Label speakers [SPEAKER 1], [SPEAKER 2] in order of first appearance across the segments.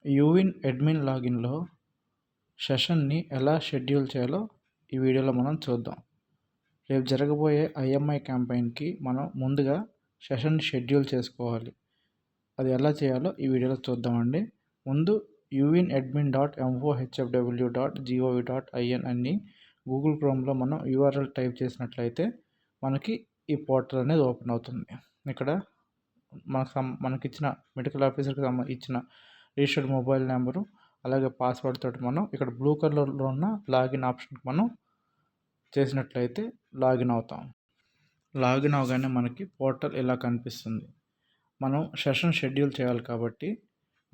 [SPEAKER 1] యూవిన్ admin లాగిన్లో సెషన్ని ఎలా schedule చేయాలో ఈ వీడియోలో మనం చూద్దాం. రేపు జరగబోయే ఐఎంఐ క్యాంపెయిన్కి మనం ముందుగా సెషన్ షెడ్యూల్ చేసుకోవాలి. అది ఎలా చేయాలో ఈ వీడియోలో చూద్దామండి. ముందు uwin.moHFW.gov.in అని గూగుల్ క్రోమ్లో మనం యూఆర్ఎల్ టైప్ చేసినట్లయితే మనకి ఈ పోర్టల్ అనేది ఓపెన్ అవుతుంది. ఇక్కడ మనకిచ్చిన మెడికల్ ఆఫీసర్కి ఇచ్చిన రిజిస్టర్డ్ మొబైల్ నెంబరు అలాగే పాస్వర్డ్ తోటి మనం ఇక్కడ బ్లూ కలర్లో ఉన్న లాగిన్ ఆప్షన్కి మనం చేసినట్లయితే లాగిన్ అవుతాం. లాగిన్ అవగానే మనకి పోర్టల్ ఇలా కనిపిస్తుంది. మనం సెషన్ షెడ్యూల్ చేయాలి కాబట్టి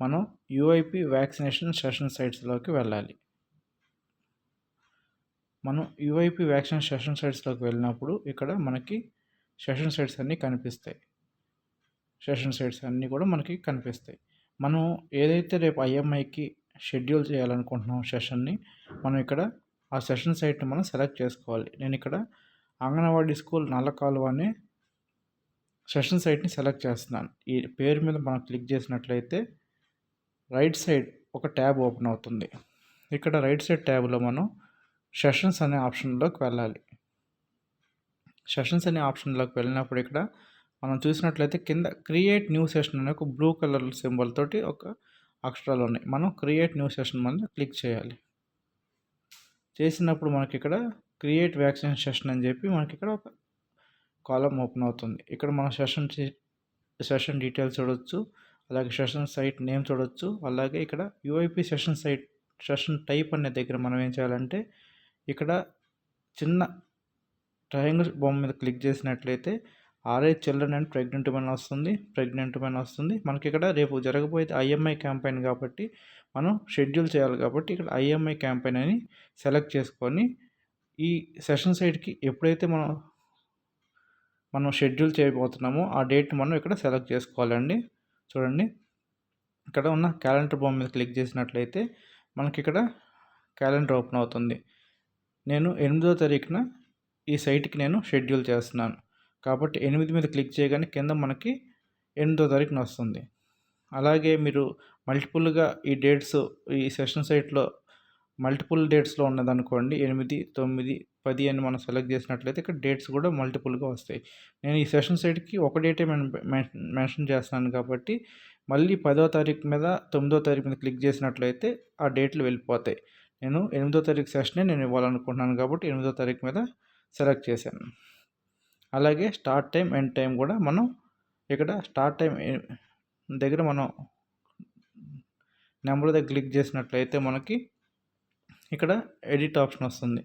[SPEAKER 1] మనం యూఐపీ వ్యాక్సినేషన్ సెషన్ సైట్స్లోకి వెళ్ళాలి. మనం యూఐపీ వ్యాక్సినేషన్ సెషన్ సైట్స్లోకి వెళ్ళినప్పుడు ఇక్కడ మనకి సెషన్ సైట్స్ అన్నీ కనిపిస్తాయి. సెషన్ సైట్స్ అన్నీ కూడా మనకి కనిపిస్తాయి. మనం ఏదైతే రేపు ఐఎంఐకి షెడ్యూల్ చేయాలనుకుంటున్నాం సెషన్ని, మనం ఇక్కడ ఆ సెషన్ సైట్ని మనం సెలెక్ట్ చేసుకోవాలి. నేను ఇక్కడ అంగన్వాడీ స్కూల్ నల్లకాలువ అనే సెషన్ సైట్ని సెలెక్ట్ చేస్తున్నాను. ఈ పేరు మీద మనం క్లిక్ చేసినట్లయితే రైట్ సైడ్ ఒక ట్యాబ్ ఓపెన్ అవుతుంది. ఇక్కడ రైట్ సైడ్ ట్యాబ్లో మనం సెషన్స్ అనే ఆప్షన్లోకి వెళ్ళాలి. సెషన్స్ అనే ఆప్షన్లోకి వెళ్ళినప్పుడు ఇక్కడ మనం చూసినట్లయితే కింద క్రియేట్ న్యూ సెషన్ అనే ఒక బ్లూ కలర్ సింబల్ తోటి ఒక అక్షరాలు ఉన్నాయి. మనం క్రియేట్ న్యూ సెషన్ మీద క్లిక్ చేయాలి. చేసినప్పుడు మనకి ఇక్కడ క్రియేట్ వ్యాక్సినేషన్ సెషన్ అని చెప్పి మనకి ఇక్కడ ఒక కాలం ఓపెన్ అవుతుంది. ఇక్కడ మన సెషన్ డీటెయిల్స్ చూడవచ్చు, అలాగే సెషన్ సైట్ నేమ్ చూడవచ్చు. అలాగే ఇక్కడ యూఐపీ సెషన్ టైప్ అనే దగ్గర మనం ఏం చేయాలంటే ఇక్కడ చిన్న ట్రయాంగిల్ బొమ్మ మీద క్లిక్ చేసినట్లయితే RI children and pregnant women వస్తుంది. మనకి ఇక్కడ రేపు జరగబోయేది ఐఎంఐ క్యాంపెయిన్ కాబట్టి మనం షెడ్యూల్ చేయాలి కాబట్టి ఇక్కడ ఐఎంఐ క్యాంపెయిన్ అని సెలెక్ట్ చేసుకొని ఈ సెషన్ సైట్కి ఎప్పుడైతే మనం షెడ్యూల్ చేయబోతున్నామో ఆ డేట్ మనం ఇక్కడ సెలెక్ట్ చేసుకోవాలండి. చూడండి, ఇక్కడ ఉన్న క్యాలెండర్ బొమ్మ మీద క్లిక్ చేసినట్లయితే మనకి ఇక్కడ క్యాలెండర్ ఓపెన్ అవుతుంది. నేను 8వ తారీఖున ఈ సైట్కి నేను షెడ్యూల్ చేస్తున్నాను కాబట్టి 8 మీద క్లిక్ చేయగానే కింద మనకి 8వ తారీఖున వస్తుంది. అలాగే మీరు మల్టిపుల్గా ఈ డేట్స్ ఈ సెషన్ సైట్లో మల్టిపుల్ డేట్స్లో ఉన్నదనుకోండి, 8, 9, 10 అని మనం సెలెక్ట్ చేసినట్లయితే ఇక్కడ డేట్స్ కూడా మల్టిపుల్గా వస్తాయి. నేను ఈ సెషన్ సైట్కి ఒక డేటే మెన్షన్ చేస్తున్నాను కాబట్టి మళ్ళీ 10వ తారీఖు మీద 9వ తారీఖు మీద క్లిక్ చేసినట్లయితే ఆ డేట్లు వెళ్ళిపోతాయి. నేను 8వ తారీఖు సెషనే నేను ఇవ్వాలనుకుంటున్నాను కాబట్టి 8వ తారీఖు మీద సెలెక్ట్ చేశాను. అలాగే స్టార్ట్ టైం ఎండ్ టైం కూడా మనం ఇక్కడ స్టార్ట్ టైం దగ్గర మనం నెంబర్ దగ్గర క్లిక్ చేసినట్లయితే మనకి ఇక్కడ ఎడిట్ ఆప్షన్ వస్తుంది.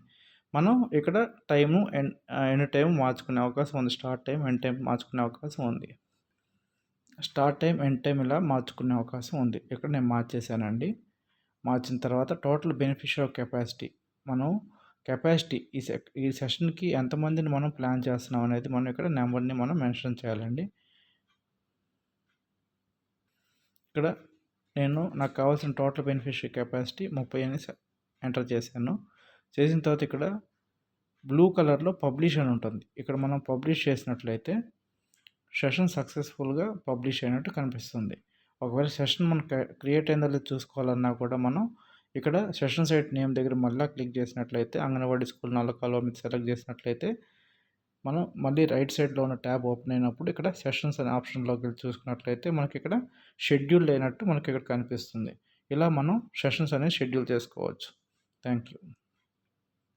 [SPEAKER 1] మనం ఇక్కడ టైము ఎండ్ టైం మార్చుకునే అవకాశం ఉంది. స్టార్ట్ టైం ఎండ్ టైం మార్చుకునే అవకాశం ఉంది. స్టార్ట్ టైం ఎండ్ టైం ఇలా మార్చుకునే అవకాశం ఉంది. ఇక్కడ నేను మార్చేసానండి. మార్చిన తర్వాత టోటల్ బెనిఫిషియరీ కెపాసిటీ మనం కెపాసిటీ ఈ సెషన్కి ఎంతమందిని మనం ప్లాన్ చేస్తున్నాం అనేది మనం ఇక్కడ నెంబర్ని మనం మెన్షన్ చేయాలండి. ఇక్కడ నాకు కావాల్సిన టోటల్ బెనిఫిషియరీ కెపాసిటీ 30 అని ఎంటర్ చేశాను. చేసిన తర్వాత ఇక్కడ బ్లూ కలర్లో పబ్లిష్ అని ఉంటుంది. ఇక్కడ మనం పబ్లిష్ చేసినట్లయితే సెషన్ సక్సెస్ఫుల్గా పబ్లిష్ అయినట్టు కనిపిస్తుంది. ఒకవేళ సెషన్ మనం క్రియేట్ అయిందో లేదో చూసుకోవాలన్నా కూడా మనం ఇక్కడ సెషన్ సైట్ నేమ్ దగ్గర మళ్ళీ క్లిక్ చేసినట్లయితే అంగన్వాడీ స్కూల్ నల్లకాలువ మీద సెలెక్ట్ చేసినట్లయితే మనం మళ్ళీ రైట్ సైడ్లో ఉన్న ట్యాబ్ ఓపెన్ అయినప్పుడు ఇక్కడ సెషన్స్ అనే ఆప్షన్లోకి వెళ్ళి చూసుకున్నట్లయితే మనకి ఇక్కడ షెడ్యూల్ అయినట్టు మనకి ఇక్కడ కనిపిస్తుంది. ఇలా మనం సెషన్స్ అనేది షెడ్యూల్ చేసుకోవచ్చు. Thank you.